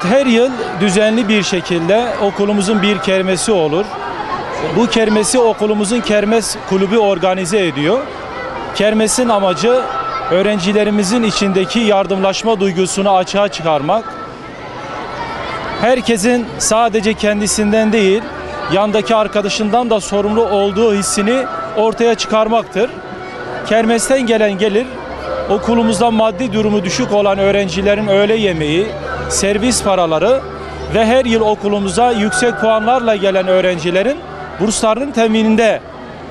Her yıl düzenli bir şekilde okulumuzun bir kermesi olur. Bu kermesi okulumuzun kermes kulübü organize ediyor. Kermesin amacı öğrencilerimizin içindeki yardımlaşma duygusunu açığa çıkarmak. Herkesin sadece kendisinden değil, yandaki arkadaşından da sorumlu olduğu hissini ortaya çıkarmaktır. Kermesten gelen gelir, okulumuzda maddi durumu düşük olan öğrencilerin öğle yemeği, servis paraları ve her yıl okulumuza yüksek puanlarla gelen öğrencilerin burslarının temininde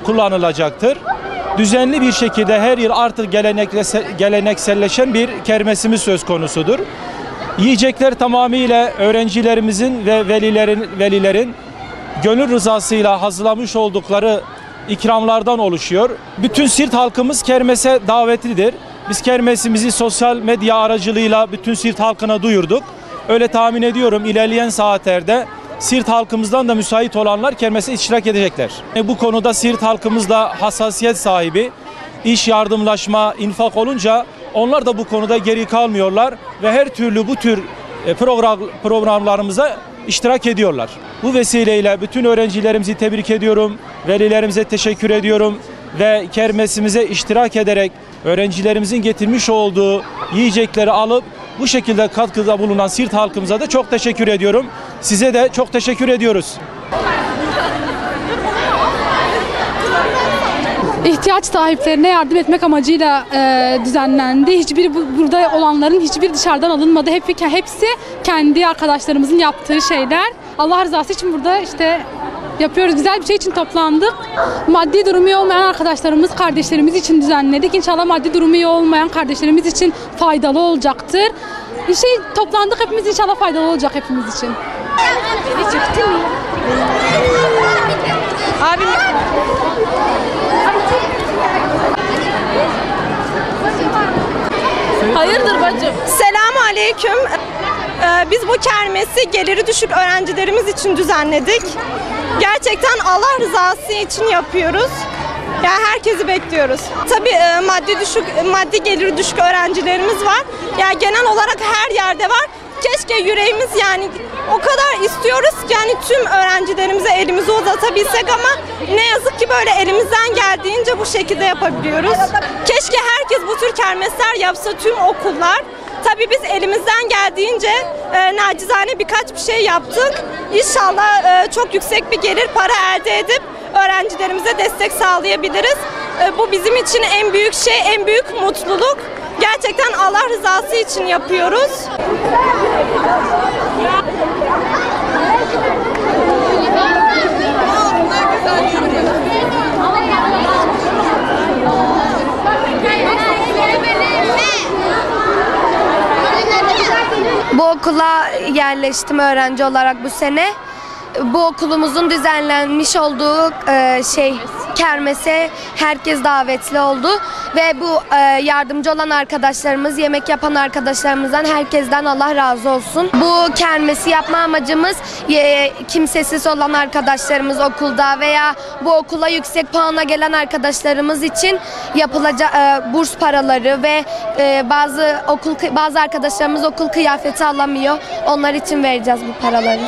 kullanılacaktır. Düzenli bir şekilde her yıl artık gelenekselleşen bir kermesimiz söz konusudur. Yiyecekler tamamıyla öğrencilerimizin ve velilerin gönül rızasıyla hazırlamış oldukları ikramlardan oluşuyor. Bütün Siirt halkımız kermese davetlidir. Biz kermesimizi sosyal medya aracılığıyla bütün Siirt halkına duyurduk. Öyle tahmin ediyorum ilerleyen saatlerde Siirt halkımızdan da müsait olanlar kermese iştirak edecekler. Bu konuda Siirt halkımız da hassasiyet sahibi. İş, yardımlaşma, infak olunca onlar da bu konuda geri kalmıyorlar ve her türlü bu tür programlarımıza iştirak ediyorlar. Bu vesileyle bütün öğrencilerimizi tebrik ediyorum, velilerimize teşekkür ediyorum ve kermesimize iştirak ederek öğrencilerimizin getirmiş olduğu yiyecekleri alıp bu şekilde katkıda bulunan Siirt halkımıza da çok teşekkür ediyorum. Size de çok teşekkür ediyoruz. İhtiyaç sahiplerine yardım etmek amacıyla düzenlendi. Burada olanların hiçbir dışarıdan alınmadı. Hepsi kendi arkadaşlarımızın yaptığı şeyler. Allah rızası için burada yapıyoruz. Güzel bir şey için toplandık. Maddi durumu iyi olmayan arkadaşlarımız, kardeşlerimiz için düzenledik. İnşallah maddi durumu iyi olmayan kardeşlerimiz için faydalı olacaktır. Toplandık, hepimiz inşallah faydalı olacak hepimiz için. Abim. Hayırdır bacım? Selamun aleyküm. Biz bu kermesi geliri düşük öğrencilerimiz için düzenledik. Gerçekten Allah rızası için yapıyoruz. Yani herkesi bekliyoruz. Tabii maddi geliri düşük öğrencilerimiz var. Yani genel olarak her yerde var. Keşke yüreğimiz o kadar istiyoruz ki tüm öğrencilerimize elimizi uzatabilsek ama ne yazık ki böyle elimizden geldiğince bu şekilde yapabiliyoruz. Keşke herkes bu tür kermesler yapsa, tüm okullar. Tabii biz elimizden geldiğince nacizane birkaç bir şey yaptık. İnşallah çok yüksek bir gelir para elde edip öğrencilerimize destek sağlayabiliriz. Bu bizim için en büyük şey, en büyük mutluluk. Gerçekten Allah rızası için yapıyoruz. Bu okula yerleştim öğrenci olarak bu sene. Bu okulumuzun düzenlenmiş olduğu kermese herkes davetli oldu ve bu yardımcı olan arkadaşlarımız, yemek yapan arkadaşlarımızdan herkesten Allah razı olsun. Bu kermesi yapma amacımız kimsesiz olan arkadaşlarımız okulda veya bu okula yüksek puanla gelen arkadaşlarımız için yapılacak burs paraları ve bazı arkadaşlarımız okul kıyafeti alamıyor. Onlar için vereceğiz bu paraları.